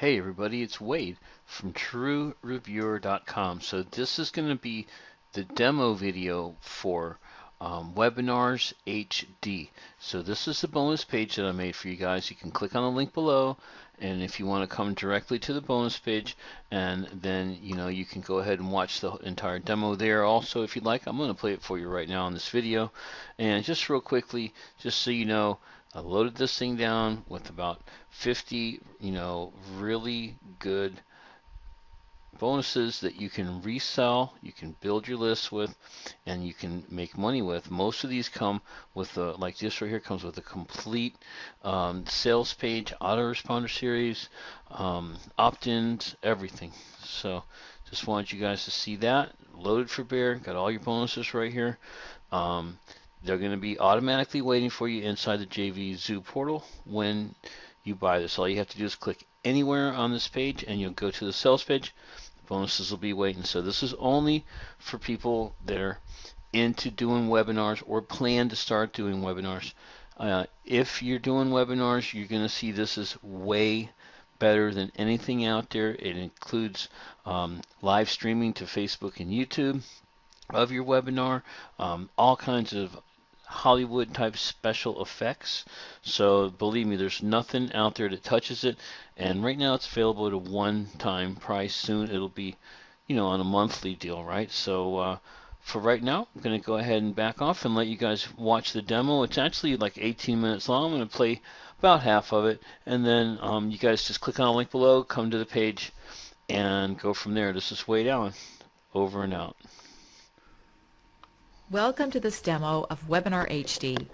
Hey everybody, it's Wade from TrueReviewer.com. So this is going to be the demo video for Webinars HD. So this is the bonus page that I made for you guys. You can click on the link below, and if you want to come directly to the bonus page, and then you can go ahead and watch the entire demo there. Also, if you'd like, I'm going to play it for you right now in this video. And just real quickly, just so you know, I loaded this thing down with about 50, really good bonuses that you can resell, you can build your list with, and you can make money with. Most of these come with like this right here comes with a complete sales page, autoresponder series, opt-ins, everything. So just wanted you guys to see that. Loaded for bear, got all your bonuses right here. Um, they're going to be automatically waiting for you inside the JV Zoo portal when you buy this. All you have to do is click anywhere on this page and you'll go to the sales page. The bonuses will be waiting. So this is only for people that are into doing webinars or plan to start doing webinars. If you're doing webinars, you're going to see this is way better than anything out there. It includes live streaming to Facebook and YouTube of your webinar, all kinds of Hollywood type special effects. So believe me, there's nothing out there that touches it. And right now it's available at a one-time price. Soon it'll be, on a monthly deal, right? So for right now, I'm going to go ahead and back off and let you guys watch the demo. It's actually like 18 minutes long. I'm going to play about half of it, and then you guys just click on the link below, come to the page, and go from there. This is Wade Allen. Over and out. Welcome to this demo of WebinarHD.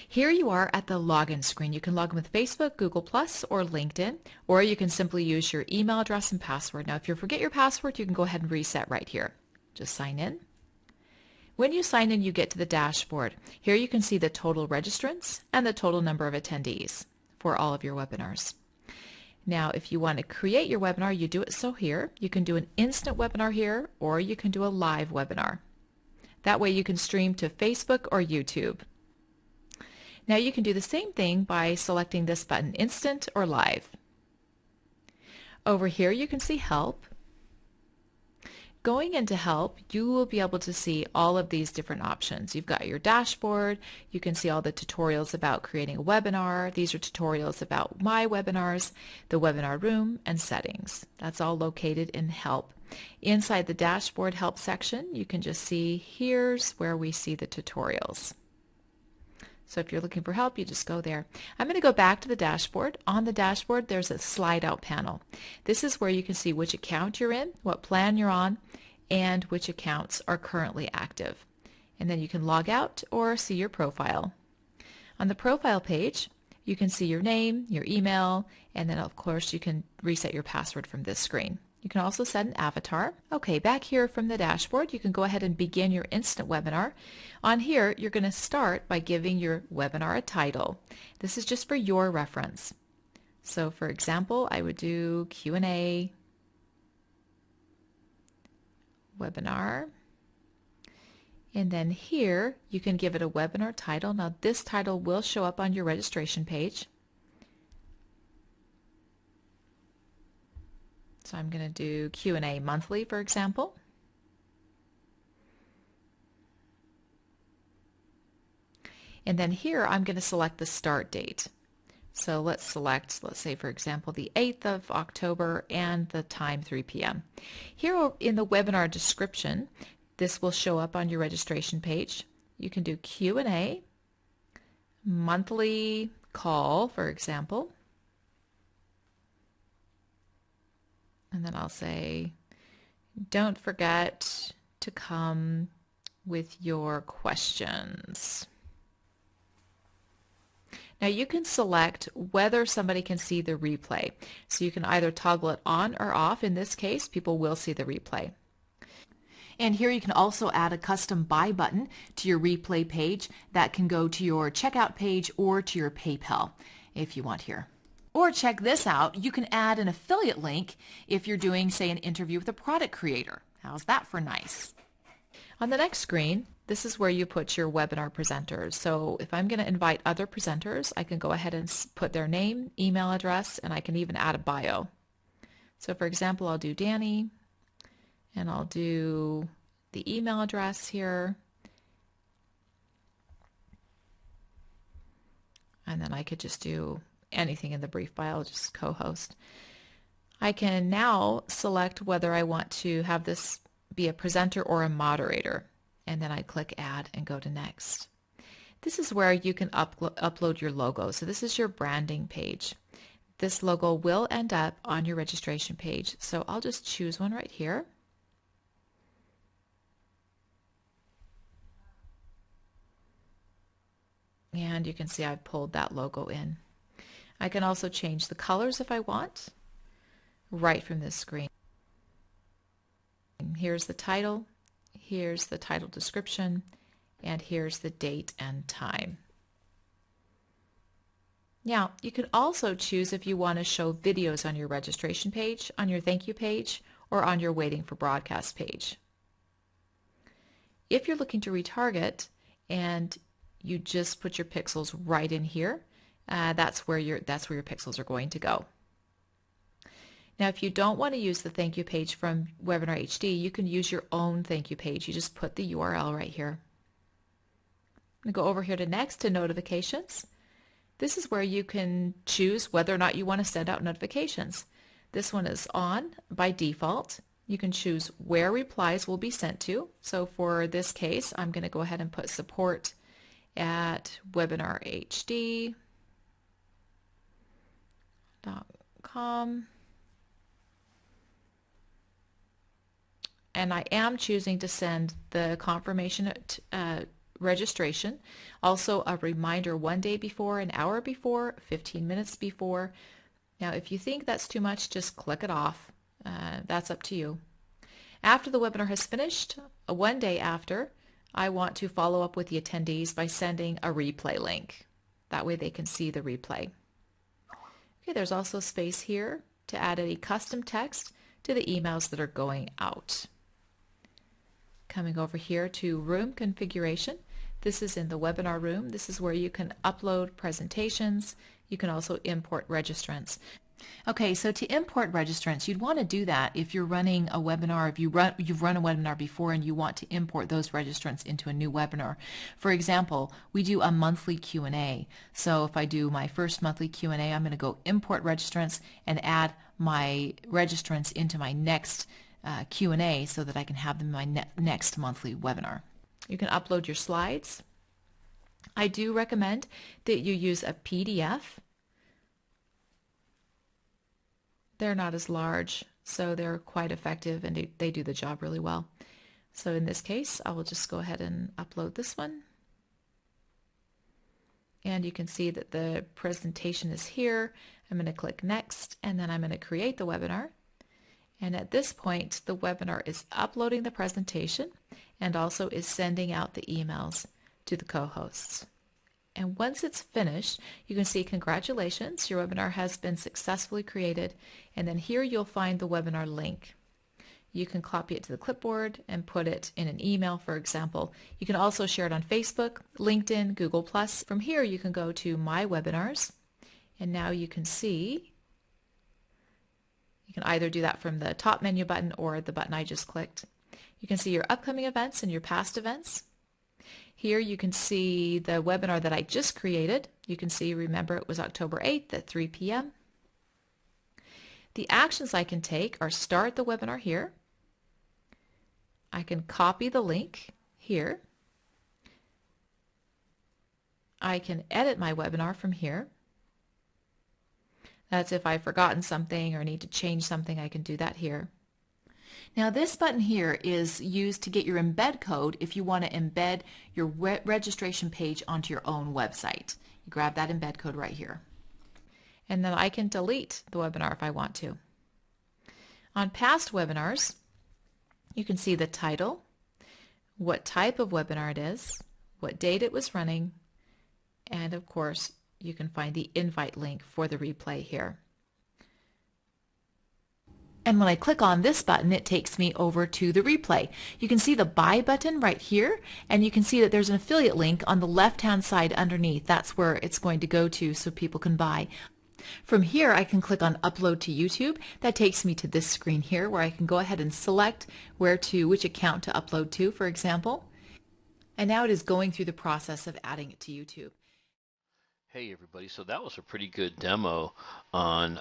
Here you are at the login screen. You can log in with Facebook, Google+, or LinkedIn, or you can simply use your email address and password. Now, if you forget your password, you can go ahead and reset right here. Just sign in. When you sign in, you get to the dashboard. Here you can see the total registrants and the total number of attendees for all of your webinars. Now, if you want to create your webinar, you do it so here. You can do an instant webinar here, or you can do a live webinar. That way you can stream to Facebook or YouTube. Now you can do the same thing by selecting this button, Instant or Live. Over here you can see Help. Going into Help, you will be able to see all of these different options. You've got your dashboard, you can see all the tutorials about creating a webinar. These are tutorials about my webinars, the webinar room, and settings. That's all located in Help. Inside the dashboard help section, you can just see here's where we see the tutorials. So if you're looking for help, you just go there. I'm going to go back to the dashboard. On the dashboard, there's a slide out panel. This is where you can see which account you're in, what plan you're on, and which accounts are currently active. And then you can log out or see your profile. On the profile page, you can see your name, your email, and then of course you can reset your password from this screen. You can also set an avatar. Okay, back here from the dashboard, you can go ahead and begin your instant webinar. On here, you're going to start by giving your webinar a title. This is just for your reference. So for example, I would do Q&A webinar. And then here, you can give it a webinar title. Now this title will show up on your registration page. So I'm going to do Q&A monthly, for example. And then here I'm going to select the start date. So let's select, let's say for example, the 8th of October and the time 3 p.m. Here in the webinar description, this will show up on your registration page. You can do Q&A, monthly call, for example. And then I'll say, don't forget to come with your questions. Now you can select whether somebody can see the replay. So you can either toggle it on or off. In this case, people will see the replay. And here you can also add a custom buy button to your replay page that can go to your checkout page or to your PayPal if you want here. Or check this out, you can add an affiliate link if you're doing, say, an interview with a product creator. How's that for nice? On the next screen, this is where you put your webinar presenters. So if I'm going to invite other presenters, I can go ahead and put their name, email address, and I can even add a bio. So for example, I'll do Danny, and I'll do the email address here. And then I could just do anything in the brief file, just co-host. I can now select whether I want to have this be a presenter or a moderator. And then I click Add and go to Next. This is where you can upload your logo. So this is your branding page. This logo will end up on your registration page. So I'll just choose one right here. And you can see I've pulled that logo in. I can also change the colors if I want, right from this screen. Here's the title, here's the title description, and here's the date and time. Now, you can also choose if you want to show videos on your registration page, on your thank you page, or on your waiting for broadcast page. If you're looking to retarget and you just put your pixels right in here, that's where your pixels are going to go. Now, if you don't want to use the thank you page from WebinarHD, you can use your own thank you page. You just put the URL right here. I'm going to go over here to Next to Notifications. This is where you can choose whether or not you want to send out notifications. This one is on by default. You can choose where replies will be sent to. So for this case, I'm going to go ahead and put support@webinarhd.com. And I am choosing to send the confirmation registration, also a reminder 1 day before, an hour before, 15 minutes before. Now, if you think that's too much, just click it off. That's up to you. After the webinar has finished, 1 day after, I want to follow up with the attendees by sending a replay link. That way they can see the replay. Okay, there's also space here to add any custom text to the emails that are going out. Coming over here to room configuration. This is in the webinar room. This is where you can upload presentations. You can also import registrants. Okay, so to import registrants, you'd want to do that if you're running a webinar, if you've run a webinar before and you want to import those registrants into a new webinar. For example, we do a monthly Q&A. So if I do my first monthly Q&A, I'm going to go import registrants and add my registrants into my next Q&A so that I can have them in my next monthly webinar. You can upload your slides. I do recommend that you use a PDF. They're not as large, so they're quite effective and they do the job really well. So in this case, I will just go ahead and upload this one. And you can see that the presentation is here. I'm going to click Next, and then I'm going to create the webinar. And at this point, the webinar is uploading the presentation and also is sending out the emails to the co-hosts. And once it's finished, you can see congratulations, your webinar has been successfully created. And then here you'll find the webinar link. You can copy it to the clipboard and put it in an email, for example. You can also share it on Facebook, LinkedIn, Google+. From here, you can go to My Webinars. And now you can see, you can either do that from the top menu button or the button I just clicked. You can see your upcoming events and your past events. Here you can see the webinar that I just created. You can see, remember, it was October 8th at 3 p.m. The actions I can take are start the webinar here. I can copy the link here. I can edit my webinar from here. That's if I've forgotten something or need to change something, I can do that here. Now this button here is used to get your embed code if you want to embed your registration page onto your own website. You grab that embed code right here. And then I can delete the webinar if I want to. On past webinars, you can see the title, what type of webinar it is, what date it was running, and of course, you can find the invite link for the replay here. And when I click on this button, it takes me over to the replay. You can see the buy button right here, and you can see that there's an affiliate link on the left-hand side underneath. That's where it's going to go to so people can buy. From here, I can click on Upload to YouTube. That takes me to this screen here where I can go ahead and select which account to upload to, for example. And now it is going through the process of adding it to YouTube. Hey everybody, so that was a pretty good demo on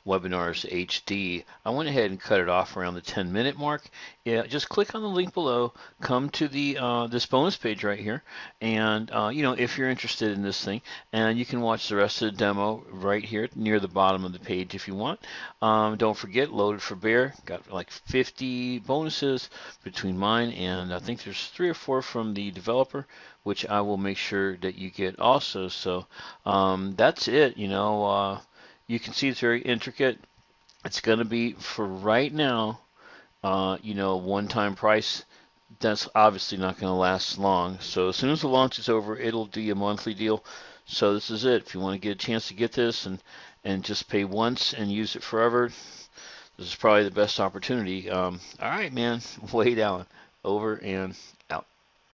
Webinars HD. I went ahead and cut it off around the 10-minute mark. Yeah, just click on the link below, come to the this bonus page right here, and if you're interested in this thing, and you can watch the rest of the demo right here near the bottom of the page if you want. Don't forget, Loaded for Bear, got like 50 bonuses between mine and I think there's 3 or 4 from the developer, which I will make sure that you get also. So that's it. You can see it's very intricate. It's going to be for right now, one-time price. That's obviously not going to last long. So as soon as the launch is over, it'll be a monthly deal. So this is it. If you want to get a chance to get this and just pay once and use it forever, this is probably the best opportunity. All right, man. Wade Allen, over and out.